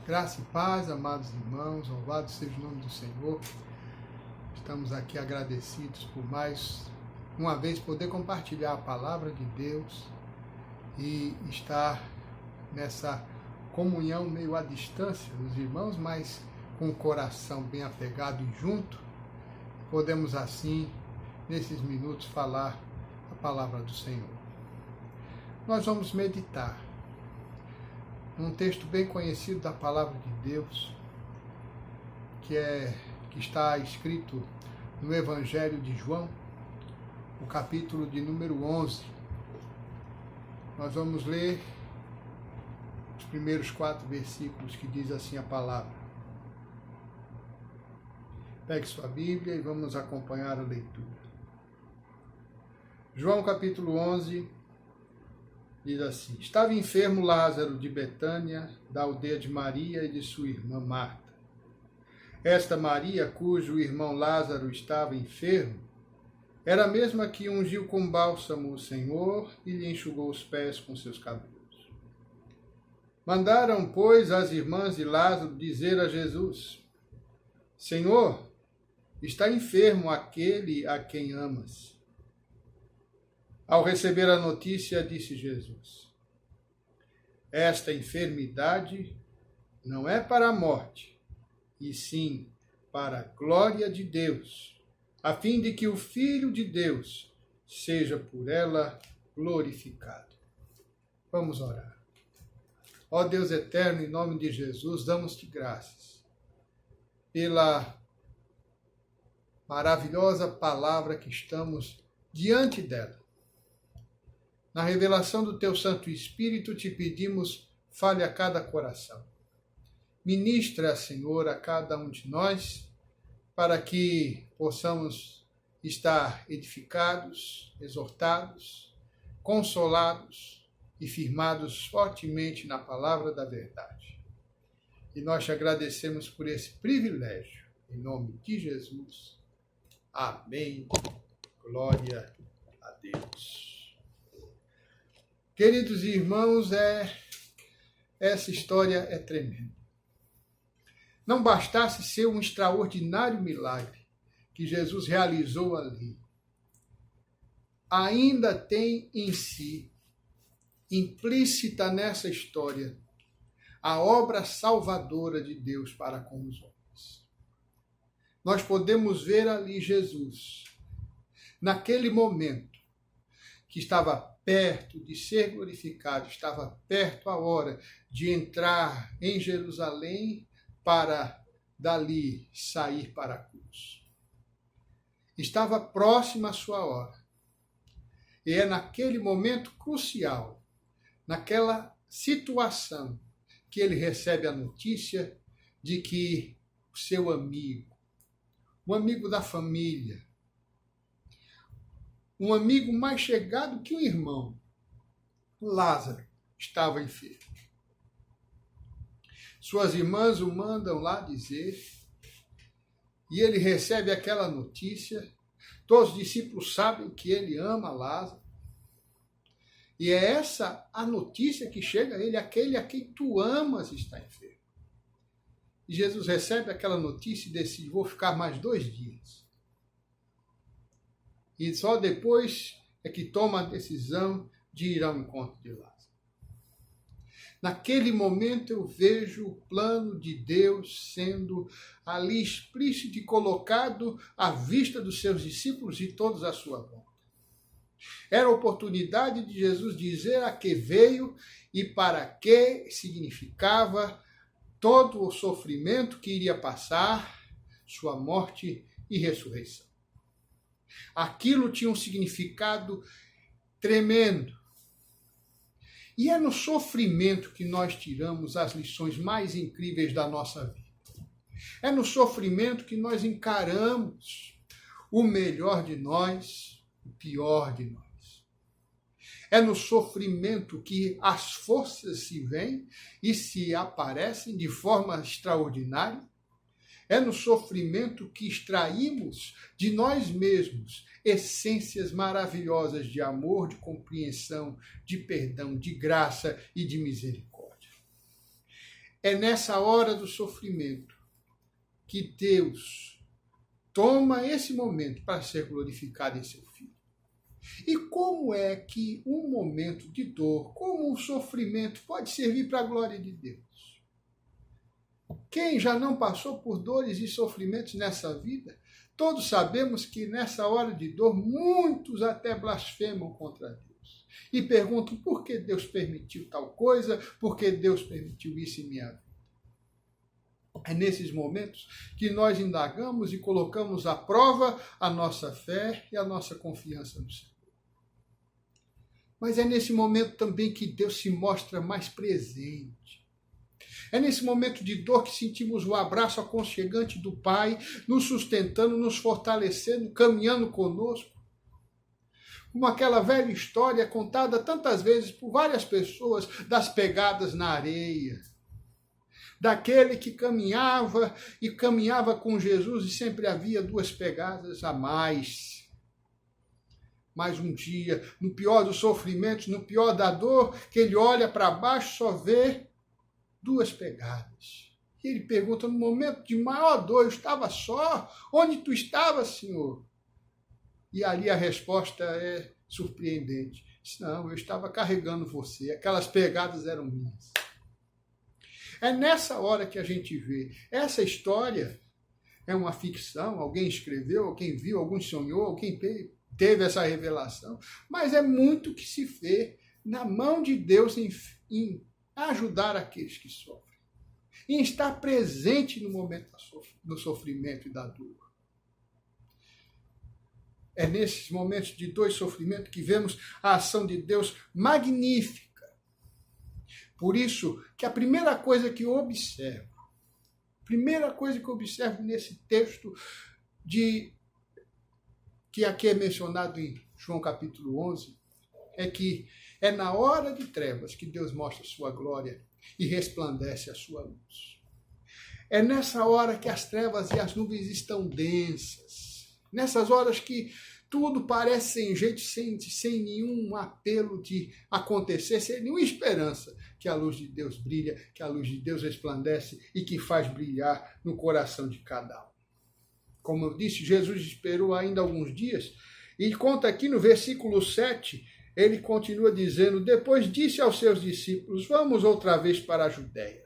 Graça e paz, amados irmãos, louvado seja o nome do Senhor. Estamos aqui agradecidos por mais uma vez poder compartilhar a palavra de Deus e estar nessa comunhão meio à distância dos irmãos, mas com o coração bem apegado e junto. Podemos assim, nesses minutos, falar a palavra do Senhor. Nós vamos meditar num texto bem conhecido da palavra de Deus, que está escrito no Evangelho de João, o capítulo de número 11. Nós vamos ler os primeiros 4 versículos que diz assim a palavra. Pegue sua Bíblia e vamos acompanhar a leitura. João capítulo 11, diz assim: Estava enfermo Lázaro de Betânia, da aldeia de Maria e de sua irmã Marta. Esta Maria, cujo irmão Lázaro estava enfermo, era a mesma que ungiu com bálsamo o Senhor e lhe enxugou os pés com seus cabelos. Mandaram, pois, as irmãs de Lázaro dizer a Jesus: Senhor, está enfermo aquele a quem amas. Ao receber a notícia, disse Jesus: Esta enfermidade não é para a morte, e sim para a glória de Deus, a fim de que o Filho de Deus seja por ela glorificado. Vamos orar. Ó Deus eterno, em nome de Jesus, damos-te graças pela maravilhosa palavra que estamos diante dela. Na revelação do teu Santo Espírito, te pedimos, fale a cada coração. Ministra, Senhor, a cada um de nós, para que possamos estar edificados, exortados, consolados e firmados fortemente na palavra da verdade. E nós te agradecemos por esse privilégio. Em nome de Jesus. Amém. Glória a Deus. Queridos irmãos, essa história é tremenda. Não bastasse ser um extraordinário milagre que Jesus realizou ali, ainda tem em si, implícita nessa história, a obra salvadora de Deus para com os homens. Nós podemos ver ali Jesus, naquele momento, que estava perto de ser glorificado, estava perto a hora de entrar em Jerusalém para dali sair para a cruz. Estava próxima a sua hora. E é naquele momento crucial, naquela situação, que ele recebe a notícia de que o seu amigo, um amigo da família, um amigo mais chegado que um irmão, Lázaro, estava enfermo. Suas irmãs o mandam lá dizer, e ele recebe aquela notícia. Todos os discípulos sabem que ele ama Lázaro. E é essa a notícia que chega a ele: aquele a quem tu amas está enfermo. E Jesus recebe aquela notícia e decide: vou ficar mais 2 dias. E só depois é que toma a decisão de ir ao encontro de Lázaro. Naquele momento eu vejo o plano de Deus sendo ali explícito e colocado à vista dos seus discípulos e todos à sua volta. Era a oportunidade de Jesus dizer a que veio e para que significava todo o sofrimento que iria passar, sua morte e ressurreição. Aquilo tinha um significado tremendo. E é no sofrimento que nós tiramos as lições mais incríveis da nossa vida. É no sofrimento que nós encaramos o melhor de nós, o pior de nós. É no sofrimento que as forças se veem e se aparecem de forma extraordinária. É no sofrimento que extraímos de nós mesmos essências maravilhosas de amor, de compreensão, de perdão, de graça e de misericórdia. É nessa hora do sofrimento que Deus toma esse momento para ser glorificado em seu Filho. E como é que um momento de dor, como um sofrimento, pode servir para a glória de Deus? Quem já não passou por dores e sofrimentos nessa vida, todos sabemos que nessa hora de dor, muitos até blasfemam contra Deus. E perguntam por que Deus permitiu tal coisa, por que Deus permitiu isso em minha vida. É nesses momentos que nós indagamos e colocamos à prova a nossa fé e a nossa confiança no Senhor. Mas é nesse momento também que Deus se mostra mais presente. É nesse momento de dor que sentimos o abraço aconchegante do Pai, nos sustentando, nos fortalecendo, caminhando conosco. Como aquela velha história contada tantas vezes por várias pessoas das pegadas na areia. Daquele que caminhava e caminhava com Jesus e sempre havia 2 pegadas a mais. Mas um dia, no pior dos sofrimentos, no pior da dor, que ele olha para baixo, só vê 2 pegadas. E ele pergunta, no momento de maior dor, eu estava só? Onde tu estavas, Senhor? E ali a resposta é surpreendente. Não, eu estava carregando você, aquelas pegadas eram minhas. É nessa hora que a gente vê. Essa história é uma ficção, alguém escreveu, alguém viu, alguém sonhou, alguém teve essa revelação, mas é muito que se vê na mão de Deus em ajudar aqueles que sofrem, em estar presente no momento do sofrimento e da dor. É nesses momentos de dor e sofrimento que vemos a ação de Deus magnífica. Por isso que a primeira coisa que eu observo nesse texto que aqui é mencionado em João capítulo 11, é que é na hora de trevas que Deus mostra a sua glória e resplandece a sua luz. É nessa hora que as trevas e as nuvens estão densas. Nessas horas que tudo parece sem jeito, sem nenhum apelo de acontecer, sem nenhuma esperança, que a luz de Deus brilha, que a luz de Deus resplandece e que faz brilhar no coração de cada um. Como eu disse, Jesus esperou ainda alguns dias e conta aqui no versículo 7, ele continua dizendo, depois disse aos seus discípulos, vamos outra vez para a Judéia.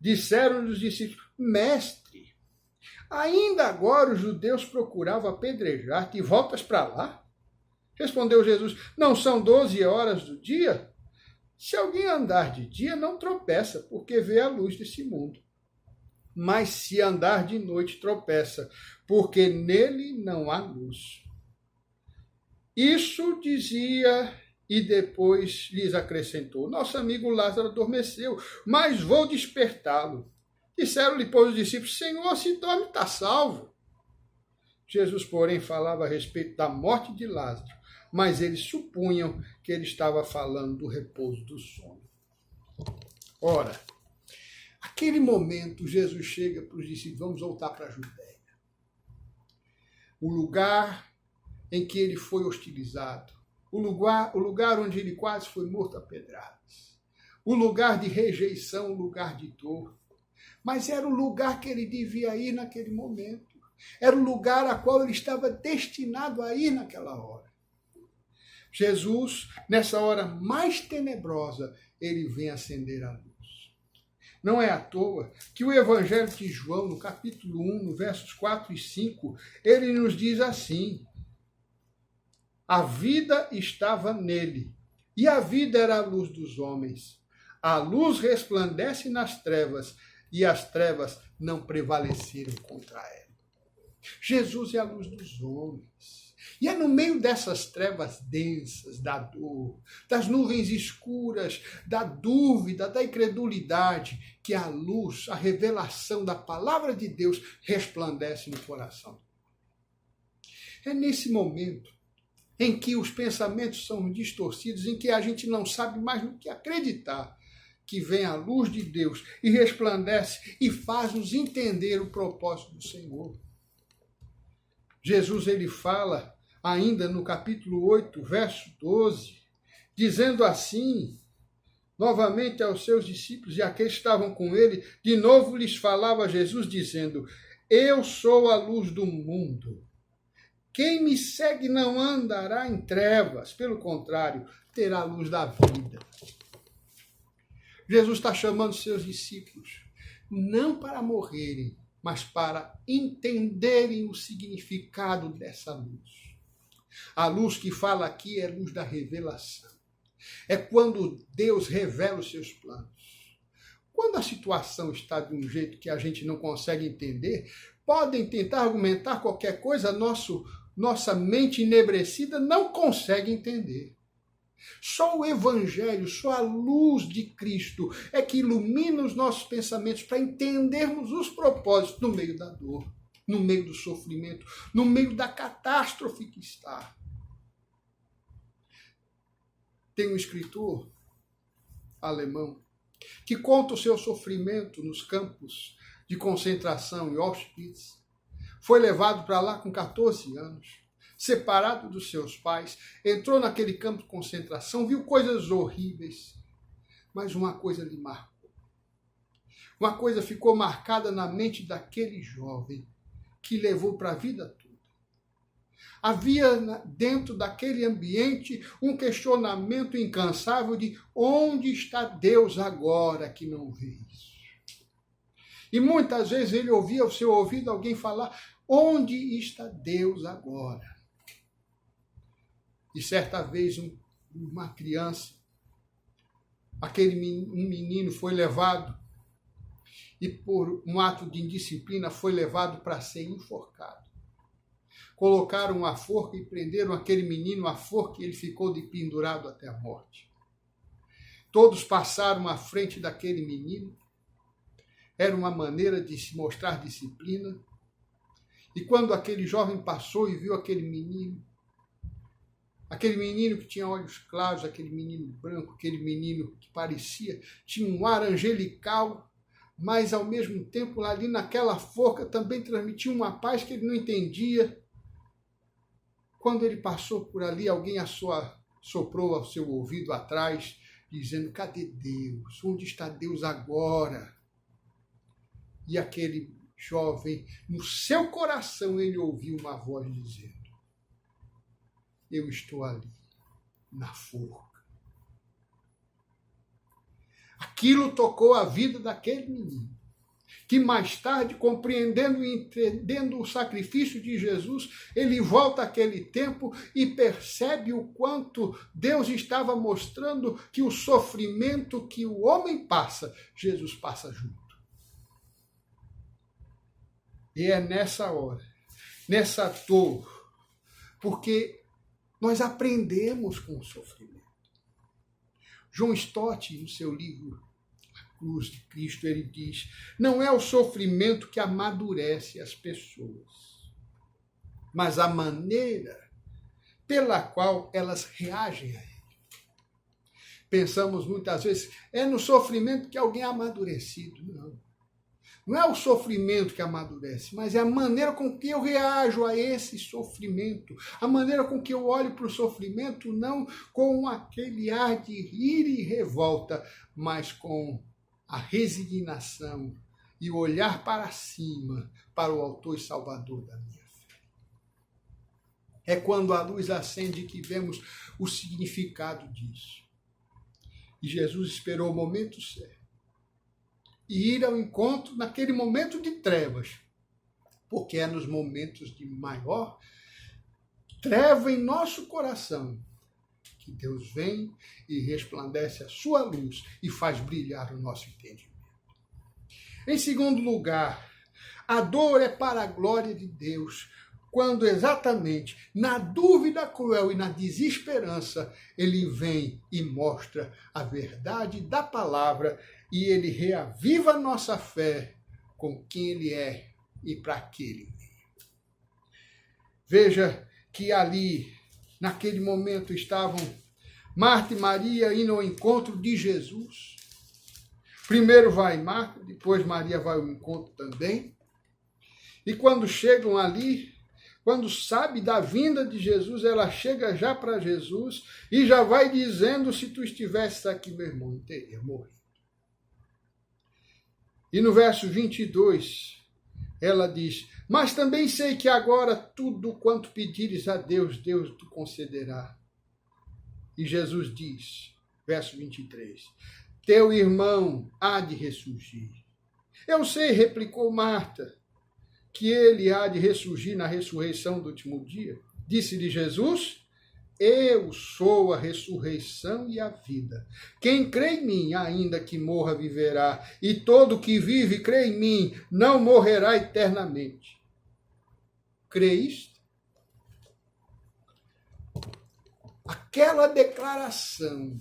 Disseram os discípulos, mestre, ainda agora os judeus procuravam apedrejar-te e voltas para lá? Respondeu Jesus, não são 12 horas do dia? Se alguém andar de dia, não tropeça, porque vê a luz desse mundo. Mas se andar de noite, tropeça, porque nele não há luz. Isso dizia e depois lhes acrescentou, nosso amigo Lázaro adormeceu, mas vou despertá-lo. Disseram-lhe, pois, os discípulos, Senhor, se dorme, está salvo. Jesus, porém, falava a respeito da morte de Lázaro, mas eles supunham que ele estava falando do repouso do sono. Ora, aquele momento, Jesus chega para os discípulos, vamos voltar para a Judéia. O lugar em que ele foi hostilizado, o lugar onde ele quase foi morto a pedradas, o lugar de rejeição, o lugar de dor. Mas era o lugar que ele devia ir naquele momento. Era o lugar a qual ele estava destinado a ir naquela hora. Jesus, nessa hora mais tenebrosa, ele vem acender a luz. Não é à toa que o Evangelho de João, no capítulo 1, no versos 4 e 5, ele nos diz assim, a vida estava nele, e a vida era a luz dos homens. A luz resplandece nas trevas, e as trevas não prevaleceram contra ela. Jesus é a luz dos homens. E é no meio dessas trevas densas, da dor, das nuvens escuras, da dúvida, da incredulidade, que a luz, a revelação da palavra de Deus resplandece no coração. É nesse momento em que os pensamentos são distorcidos, em que a gente não sabe mais no que acreditar, que vem a luz de Deus e resplandece e faz-nos entender o propósito do Senhor. Jesus, ele fala ainda no capítulo 8, verso 12, dizendo assim, novamente aos seus discípulos e àqueles que estavam com ele, de novo lhes falava Jesus, dizendo: eu sou a luz do mundo. Quem me segue não andará em trevas, pelo contrário, terá a luz da vida. Jesus está chamando seus discípulos, não para morrerem, mas para entenderem o significado dessa luz. A luz que fala aqui é a luz da revelação. É quando Deus revela os seus planos. Quando a situação está de um jeito que a gente não consegue entender, podem tentar argumentar qualquer coisa, nossa mente enebrecida não consegue entender. Só o Evangelho, só a luz de Cristo é que ilumina os nossos pensamentos para entendermos os propósitos no meio da dor, no meio do sofrimento, no meio da catástrofe que está. Tem um escritor alemão que conta o seu sofrimento nos campos de concentração em Auschwitz. Foi levado para lá com 14 anos, separado dos seus pais, entrou naquele campo de concentração, viu coisas horríveis, mas uma coisa lhe marcou. Uma coisa ficou marcada na mente daquele jovem que levou para a vida toda. Havia dentro daquele ambiente um questionamento incansável de onde está Deus agora que não vê isso? E muitas vezes ele ouvia ao seu ouvido alguém falar: onde está Deus agora? E certa vez uma criança, um menino foi levado e por um ato de indisciplina foi levado para ser enforcado. Colocaram uma forca e prenderam aquele menino à forca e ele ficou pendurado até a morte. Todos passaram à frente daquele menino. Era uma maneira de se mostrar disciplina. E quando aquele jovem passou e viu aquele menino que tinha olhos claros, aquele menino branco, aquele menino que tinha um ar angelical, mas ao mesmo tempo ali naquela forca também transmitia uma paz que ele não entendia. Quando ele passou por ali, alguém soprou ao seu ouvido atrás, dizendo: cadê Deus? Onde está Deus agora? E aquele jovem, no seu coração, ele ouviu uma voz dizendo: eu estou ali, na forca. Aquilo tocou a vida daquele menino, que mais tarde, compreendendo e entendendo o sacrifício de Jesus, ele volta àquele tempo e percebe o quanto Deus estava mostrando que o sofrimento que o homem passa, Jesus passa junto. E é nessa hora, nessa dor, porque nós aprendemos com o sofrimento. John Stott, no seu livro A Cruz de Cristo, ele diz: não é o sofrimento que amadurece as pessoas, mas a maneira pela qual elas reagem a ele. Pensamos muitas vezes, é no sofrimento que alguém é amadurecido. Não. Não é o sofrimento que amadurece, mas é a maneira com que eu reajo a esse sofrimento, a maneira com que eu olho para o sofrimento, não com aquele ar de ira e revolta, mas com a resignação e o olhar para cima, para o Autor e Salvador da minha fé. É quando a luz acende que vemos o significado disso. E Jesus esperou o momento certo e ir ao encontro naquele momento de trevas, porque é nos momentos de maior treva em nosso coração que Deus vem e resplandece a sua luz e faz brilhar o nosso entendimento. Em segundo lugar, a dor é para a glória de Deus, quando exatamente na dúvida cruel e na desesperança, ele vem e mostra a verdade da palavra e ele reaviva a nossa fé com quem ele é e para que ele veio. Veja que ali, naquele momento, estavam Marta e Maria indo ao encontro de Jesus. Primeiro vai Marta, depois Maria vai ao encontro também. E quando chegam ali, quando sabe da vinda de Jesus, ela chega já para Jesus e já vai dizendo: se tu estivesses aqui, meu irmão, teria morrido. E no verso 22, ela diz: mas também sei que agora tudo quanto pedires a Deus, Deus te concederá. E Jesus diz, verso 23, teu irmão há de ressurgir. Eu sei, replicou Marta, que ele há de ressurgir na ressurreição do último dia. Disse-lhe Jesus: eu sou a ressurreição e a vida. Quem crê em mim, ainda que morra, viverá. E todo que vive e crê em mim, não morrerá eternamente. Crê isto? Aquela declaração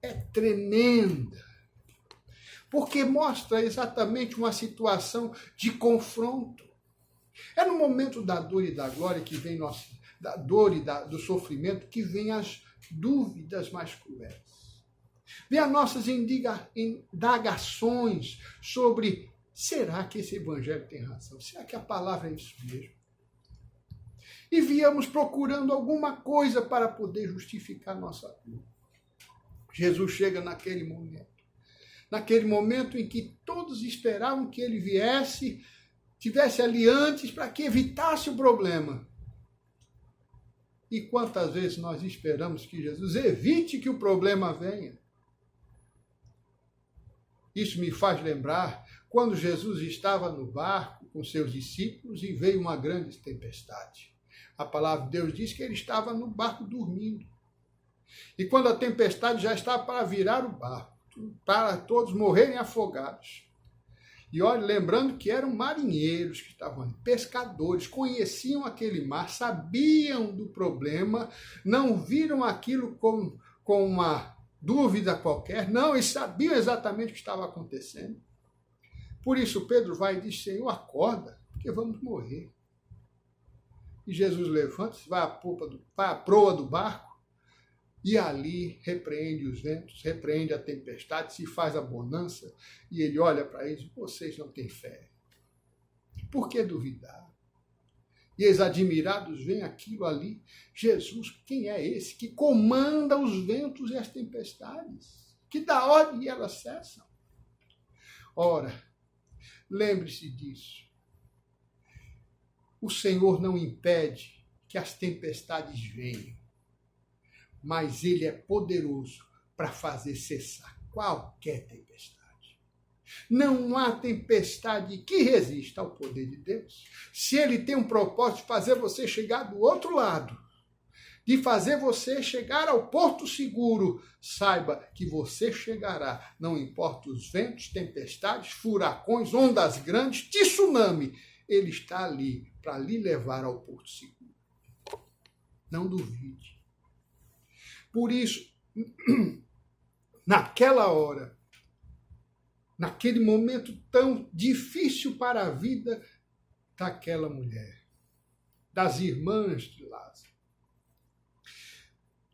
é tremenda, porque mostra exatamente uma situação de confronto. É no momento da dor e da glória que vem da dor e do sofrimento que vem as dúvidas mais cruéis. Vem as nossas indagações sobre: será que esse evangelho tem razão? Será que a palavra é isso mesmo? E viemos procurando alguma coisa para poder justificar nossa dor. Jesus chega naquele momento em que todos esperavam que ele viesse, tivesse ali antes para que evitasse o problema. E quantas vezes nós esperamos que Jesus evite que o problema venha? Isso me faz lembrar quando Jesus estava no barco com seus discípulos e veio uma grande tempestade. A palavra de Deus diz que ele estava no barco dormindo. E quando a tempestade já estava para virar o barco, para todos morrerem afogados. E olha, lembrando que eram marinheiros que estavam ali, pescadores, conheciam aquele mar, sabiam do problema, não viram aquilo com uma dúvida qualquer, não, eles sabiam exatamente o que estava acontecendo. Por isso Pedro vai e diz: Senhor, acorda, porque vamos morrer. E Jesus levanta-se, vai à proa do barco, e ali repreende os ventos, repreende a tempestade, se faz a bonança, e ele olha para eles: vocês não têm fé. Por que duvidar? E eles admirados veem aquilo ali. Jesus, quem é esse que comanda os ventos e as tempestades? Que dá ordem e elas cessam? Ora, lembre-se disso. O Senhor não impede que as tempestades venham, mas ele é poderoso para fazer cessar qualquer tempestade. Não há tempestade que resista ao poder de Deus. Se ele tem um propósito de fazer você chegar do outro lado, de fazer você chegar ao porto seguro, saiba que você chegará, não importa os ventos, tempestades, furacões, ondas grandes, tsunami, ele está ali para lhe levar ao porto seguro. Não duvide. Por isso, naquela hora, naquele momento tão difícil para a vida daquela mulher, das irmãs de Lázaro,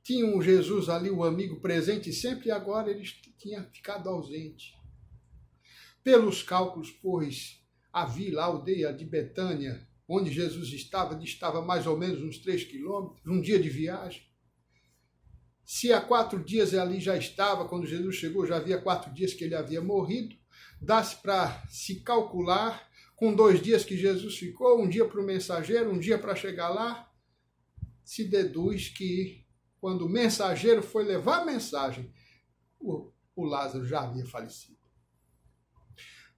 tinham Jesus ali, o amigo presente sempre, e agora ele tinha ficado ausente. Pelos cálculos, pois, a vila, a aldeia de Betânia, onde Jesus estava, distava mais ou menos uns 3 quilômetros, um dia de viagem. Se há 4 dias ali já estava, quando Jesus chegou, já havia 4 dias que ele havia morrido, dá-se para se calcular, com 2 dias que Jesus ficou, um dia para o mensageiro, um dia para chegar lá, se deduz que quando o mensageiro foi levar a mensagem, o Lázaro já havia falecido.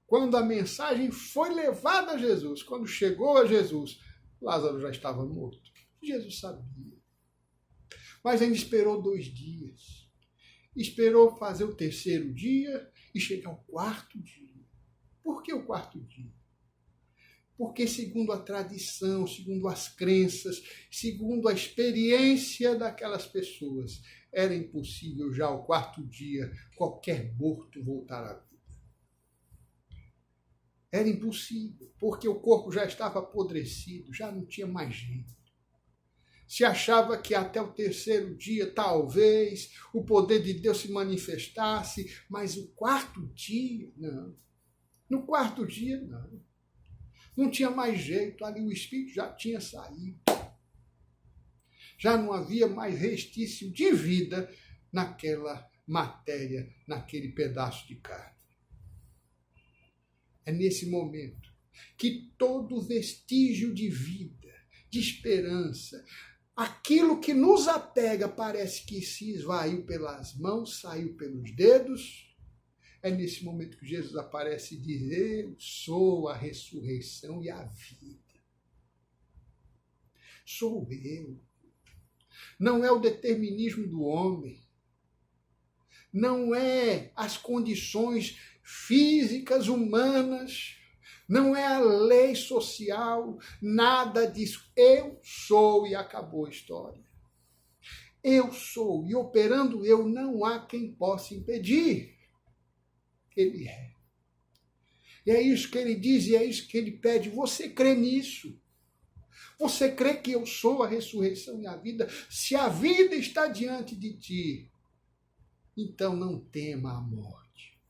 Quando a mensagem foi levada a Jesus, quando chegou a Jesus, Lázaro já estava morto. Jesus sabia. Mas ainda esperou 2 dias. Esperou fazer o 3º dia e chegar ao 4º dia. Por que o 4º dia? Porque segundo a tradição, segundo as crenças, segundo a experiência daquelas pessoas, era impossível já ao 4º dia qualquer morto voltar à vida. Era impossível, porque o corpo já estava apodrecido, já não tinha mais jeito. Se achava que até o 3º dia, talvez, o poder de Deus se manifestasse, mas o 4º dia, não. No 4º dia, não. Não tinha mais jeito, ali o espírito já tinha saído. Já não havia mais restício de vida naquela matéria, naquele pedaço de carne. É nesse momento que todo vestígio de vida, de esperança, aquilo que nos apega parece que se esvaiu pelas mãos, saiu pelos dedos. É nesse momento que Jesus aparece e diz: eu sou a ressurreição e a vida. Sou eu. Não é o determinismo do homem. Não é as condições físicas, humanas. Não é a lei social. Nada disso. Eu sou e acabou a história. Eu sou. E operando eu, não há quem possa impedir. Ele é. E é isso que ele diz e é isso que ele pede. Você crê nisso? Você crê que eu sou a ressurreição e a vida? Se a vida está diante de ti, então não tema a morte.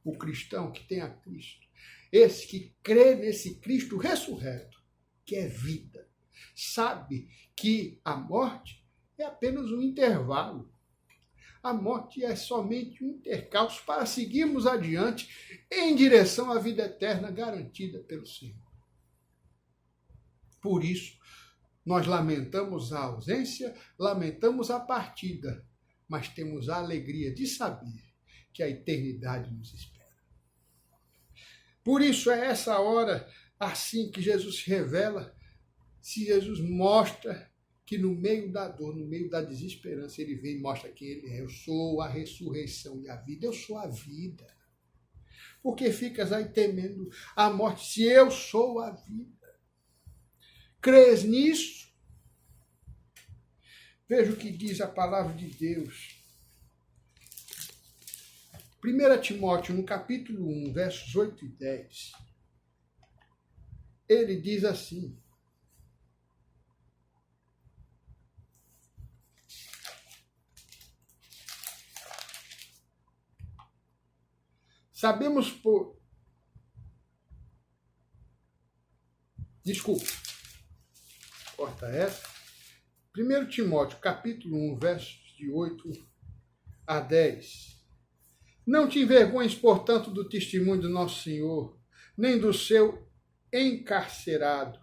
O cristão que tem a Cristo, esse que crê nesse Cristo ressurreto, que é vida, sabe que a morte é apenas um intervalo. A morte é somente um intercalço para seguirmos adiante em direção à vida eterna garantida pelo Senhor. Por isso, nós lamentamos a ausência, lamentamos a partida, mas temos a alegria de saber que a eternidade nos espera. Por isso é essa hora, assim que Jesus se revela, se Jesus mostra que no meio da dor, no meio da desesperança, ele vem e mostra quem ele é. Eu sou a ressurreição e a vida. Eu sou a vida. Por que ficas aí temendo a morte se eu sou a vida? Crês nisso? Veja o que diz a palavra de Deus. 1 Timóteo, no capítulo 1, versos 8 e 10, ele diz assim: sabemos por... Desculpa. Corta essa. 1 Timóteo, capítulo 1, versos de 8 a 10. Não te envergonhes, portanto, do testemunho do nosso Senhor, nem do seu encarcerado,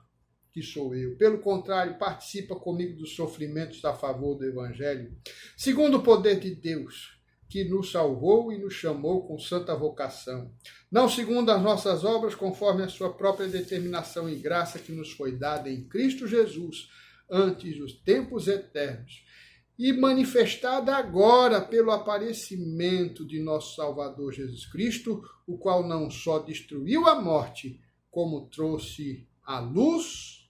que sou eu. Pelo contrário, participa comigo dos sofrimentos a favor do Evangelho, segundo o poder de Deus, que nos salvou e nos chamou com santa vocação, não segundo as nossas obras, conforme a sua própria determinação e graça que nos foi dada em Cristo Jesus, antes dos tempos eternos, e manifestada agora pelo aparecimento de nosso Salvador Jesus Cristo, o qual não só destruiu a morte, como trouxe a luz,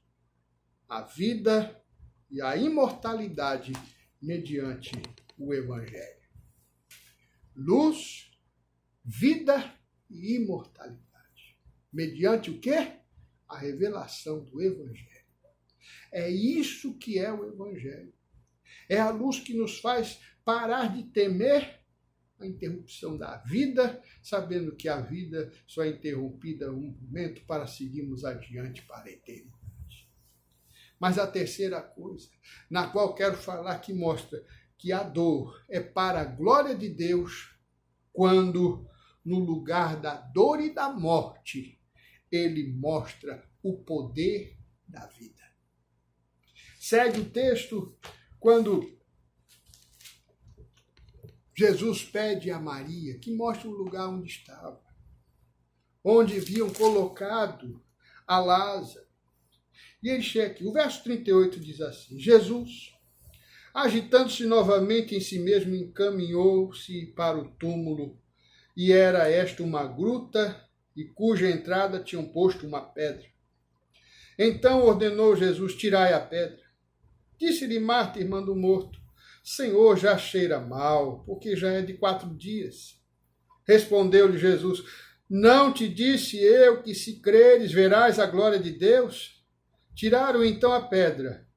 a vida e a imortalidade mediante o Evangelho. Luz, vida e imortalidade. Mediante o quê? A revelação do Evangelho. É isso que é o Evangelho. É a luz que nos faz parar de temer a interrupção da vida, sabendo que a vida só é interrompida um momento para seguirmos adiante para a eternidade. Mas a terceira coisa, na qual quero falar, que mostra que a dor é para a glória de Deus, quando no lugar da dor e da morte, ele mostra o poder da vida. Segue o texto quando Jesus pede a Maria que mostre o lugar onde estava, onde haviam colocado a Lázaro. E ele chega aqui, o verso 38 diz assim: Jesus, agitando-se novamente em si mesmo, encaminhou-se para o túmulo, e era esta uma gruta, e cuja entrada tinham posto uma pedra. Então ordenou Jesus: tirai a pedra. Disse-lhe Marta, irmã do morto: Senhor, já cheira mal, porque já é de 4 dias. Respondeu-lhe Jesus: não te disse eu que, se creres, verás a glória de Deus? Tiraram então a pedra.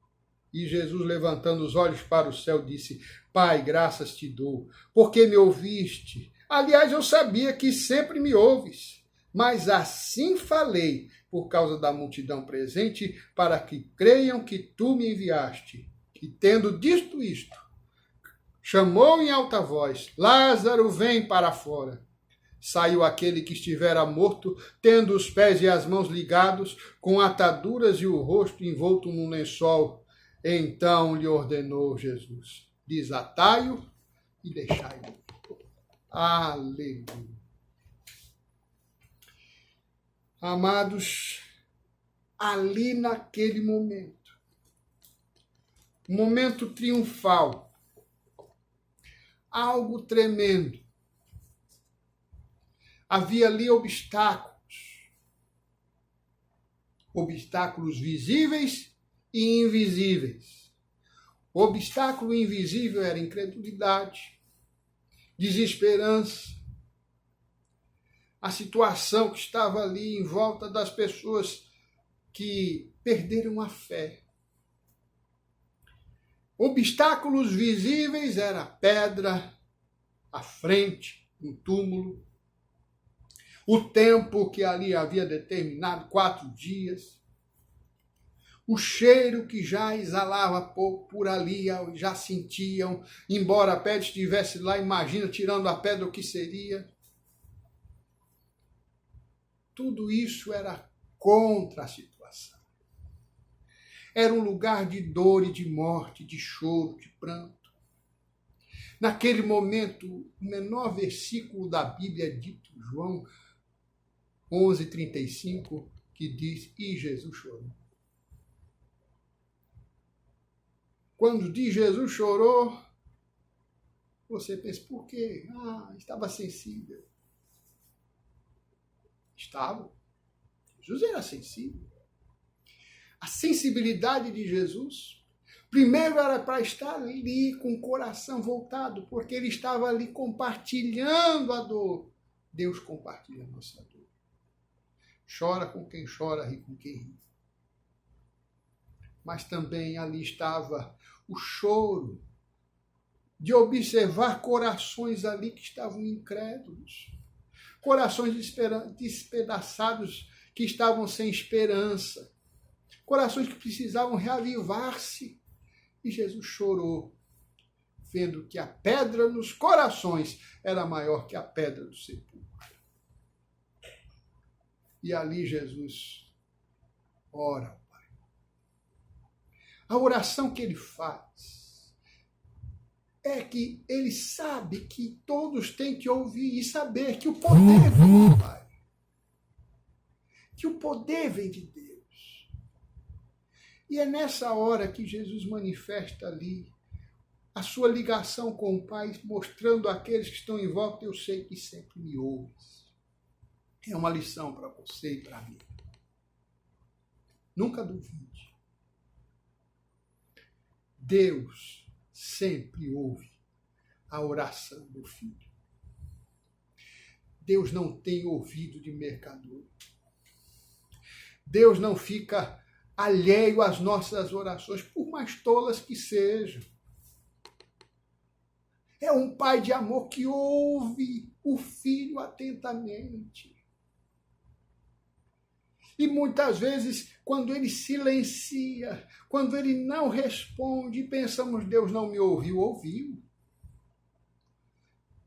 E Jesus, levantando os olhos para o céu, disse: Pai, graças te dou, porque me ouviste. Aliás, eu sabia que sempre me ouves, Mas assim falei por causa da multidão presente, para que creiam que tu me enviaste. E tendo dito isto, chamou em alta voz: Lázaro, vem para fora. Saiu aquele que estivera morto, tendo os pés e as mãos ligados, com ataduras e o rosto envolto num lençol. Então lhe ordenou Jesus: desatai-o e deixai-o. Aleluia. Amados, ali naquele momento, um momento triunfal, algo tremendo. Havia ali obstáculos visíveis e invisíveis. O obstáculo invisível era incredulidade, desesperança, a situação que estava ali em volta das pessoas que perderam a fé. Obstáculos visíveis era a pedra, a frente, um túmulo, o tempo que ali havia determinado, 4 dias, o cheiro que já exalava por ali, já sentiam, embora a pedra estivesse lá, imagina, tirando a pedra o que seria. Tudo isso era contra a situação. Era um lugar de dor e de morte, de choro, de pranto. Naquele momento, o menor versículo da Bíblia é dito, João 11:35, que diz: e Jesus chorou. Quando diz Jesus chorou, você pensa, por quê? Estava sensível. Estava. Jesus era sensível. A sensibilidade de Jesus, primeiro era para estar ali com o coração voltado, porque ele estava ali compartilhando a dor. Deus compartilha a nossa dor. Chora com quem chora, ri com quem ri. Mas também ali estava o choro de observar corações ali que estavam incrédulos. Corações despedaçados que estavam sem esperança. Corações que precisavam reavivar-se. E Jesus chorou, vendo que a pedra nos corações era maior que a pedra do sepulcro. E ali Jesus ora ao Pai. A oração que ele faz é que ele sabe que todos têm que ouvir e saber que o poder vem do Pai. Que o poder vem de Deus. E é nessa hora que Jesus manifesta ali a sua ligação com o Pai, mostrando àqueles que estão em volta: eu sei que sempre me ouves. É uma lição para você e para mim. Nunca duvide. Deus sempre ouve a oração do Filho. Deus não tem ouvido de mercador. Deus não fica alheio às nossas orações, por mais tolas que sejam. É um Pai de amor que ouve o Filho atentamente. E muitas vezes, quando ele silencia, quando ele não responde, pensamos: Deus não me ouviu. Ouviu.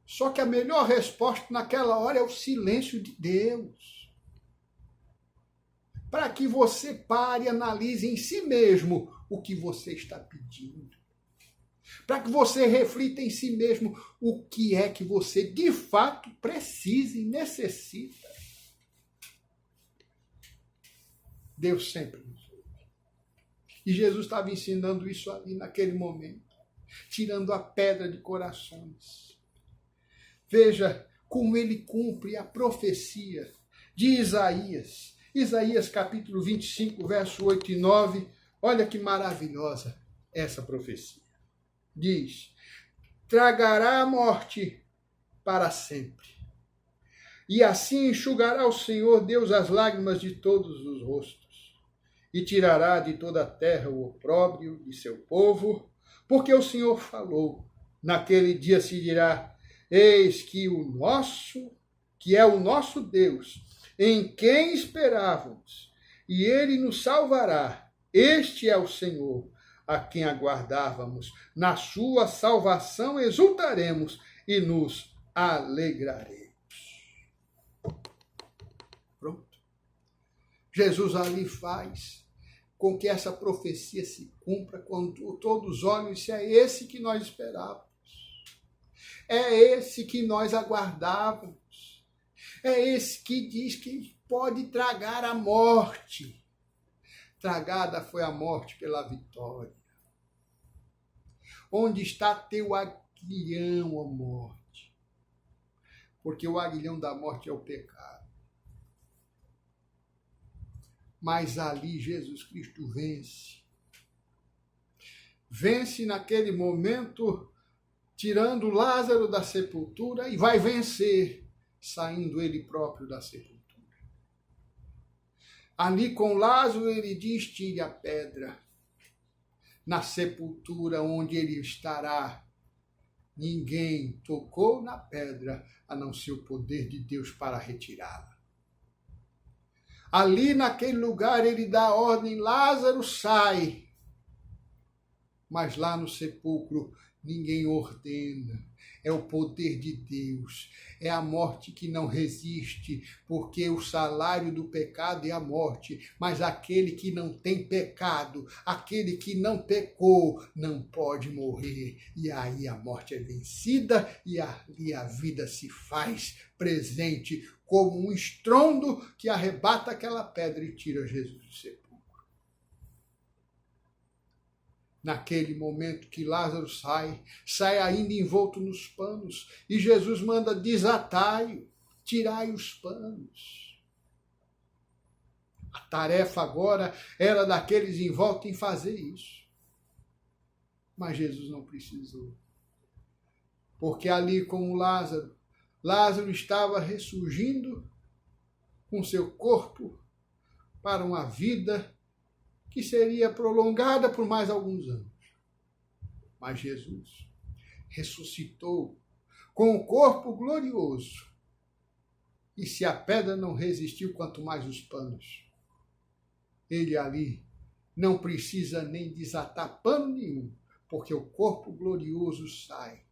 Só que a melhor resposta naquela hora é o silêncio de Deus. Para que você pare e analise em si mesmo o que você está pedindo. Para que você reflita em si mesmo o que é que você de fato precisa e necessita. Deus sempre nos ouve. E Jesus estava ensinando isso ali naquele momento, tirando a pedra de corações. Veja como ele cumpre a profecia de Isaías. Isaías capítulo 25, verso 8 e 9. Olha que maravilhosa essa profecia. Diz: tragará a morte para sempre. E assim enxugará o Senhor Deus as lágrimas de todos os rostos. E tirará de toda a terra o opróbrio de seu povo, porque o Senhor falou. Naquele dia se dirá: eis que o nosso, que é o nosso Deus, em quem esperávamos, e ele nos salvará. Este é o Senhor, a quem aguardávamos. Na sua salvação exultaremos e nos alegraremos. Pronto. Jesus ali faz com que essa profecia se cumpra, quando todos olham e se é esse que nós esperávamos. É esse que nós aguardávamos. É esse que diz que pode tragar a morte. Tragada foi a morte pela vitória. Onde está teu aguilhão, ó morte? Porque o aguilhão da morte é o pecado. Mas ali Jesus Cristo vence. Vence naquele momento, tirando Lázaro da sepultura, e vai vencer, saindo ele próprio da sepultura. Ali com Lázaro ele diz, tire a pedra. Na sepultura onde ele estará, ninguém tocou na pedra, a não ser o poder de Deus para retirá-la. Ali naquele lugar ele dá a ordem, Lázaro sai. Mas lá no sepulcro ninguém ordena. É o poder de Deus. É a morte que não resiste, porque o salário do pecado é a morte. Mas aquele que não tem pecado, aquele que não pecou, não pode morrer. E aí a morte é vencida e ali a vida se faz presente como um estrondo que arrebata aquela pedra e tira Jesus do sepulcro. Naquele momento que Lázaro sai ainda envolto nos panos, e Jesus manda desatai-o, tirai os panos. A tarefa agora era daqueles envoltos em fazer isso. Mas Jesus não precisou. Porque ali como Lázaro estava ressurgindo com seu corpo para uma vida que seria prolongada por mais alguns anos. Mas Jesus ressuscitou com o corpo glorioso. E se a pedra não resistiu, quanto mais os panos. Ele ali não precisa nem desatar pano nenhum, porque o corpo glorioso sai.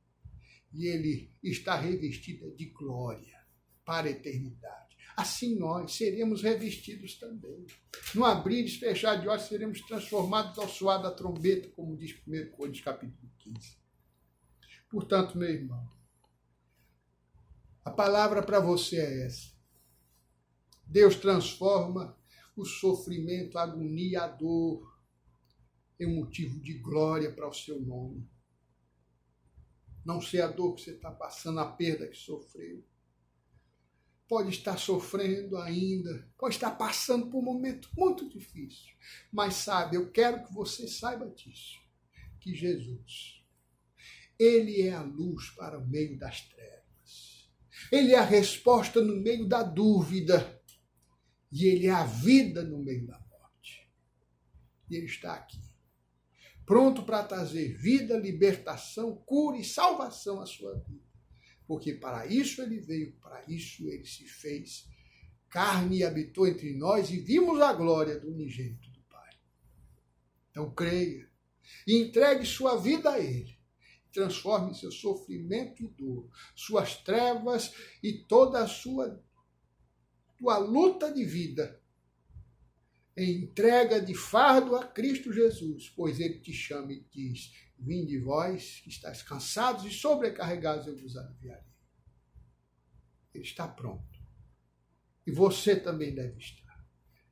E ele está revestido de glória para a eternidade. Assim nós seremos revestidos também. No abrir e fechar de olhos, seremos transformados ao soar da trombeta, como diz 1 Coríntios capítulo 15. Portanto, meu irmão, a palavra para você é essa. Deus transforma o sofrimento, a agonia, a dor em um motivo de glória para o seu nome. Não sei a dor que você está passando, a perda que sofreu. Pode estar sofrendo ainda, pode estar passando por um momento muito difícil. Mas sabe, eu quero que você saiba disso, que Jesus, ele é a luz para o meio das trevas. Ele é a resposta no meio da dúvida. E ele é a vida no meio da morte. E ele está aqui, pronto para trazer vida, libertação, cura e salvação à sua vida. Porque para isso ele veio, para isso ele se fez carne e habitou entre nós e vimos a glória do unigênito do Pai. Então creia e entregue sua vida a ele. Transforme seu sofrimento e dor, suas trevas e toda a sua luta de vida em entrega de fardo a Cristo Jesus, pois ele te chama e diz, vinde vós que estáis cansados e sobrecarregados, eu vos aliviarei. Ele está pronto. E você também deve estar.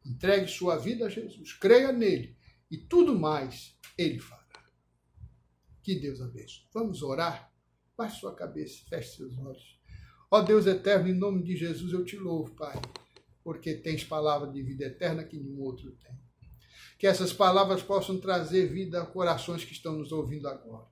Entregue sua vida a Jesus, creia nele e tudo mais ele fará. Que Deus abençoe. Vamos orar? Baixe sua cabeça, feche seus olhos. Ó Deus eterno, em nome de Jesus eu te louvo, Pai, porque tens palavra de vida eterna que nenhum outro tem. Que essas palavras possam trazer vida a corações que estão nos ouvindo agora.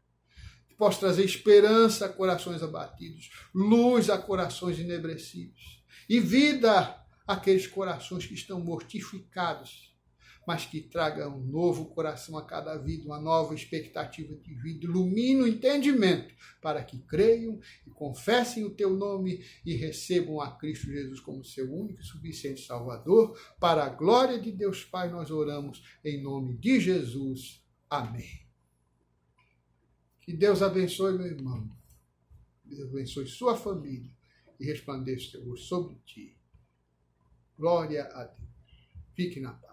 Que possa trazer esperança a corações abatidos, luz a corações enebrecidos e vida àqueles corações que estão mortificados mas que traga um novo coração a cada vida, uma nova expectativa de vida, ilumine o entendimento para que creiam e confessem o teu nome e recebam a Cristo Jesus como seu único e suficiente Salvador. Para a glória de Deus Pai, nós oramos em nome de Jesus. Amém. Que Deus abençoe, meu irmão. Deus abençoe sua família e resplandeça o teu rosto sobre ti. Glória a Deus. Fique na paz.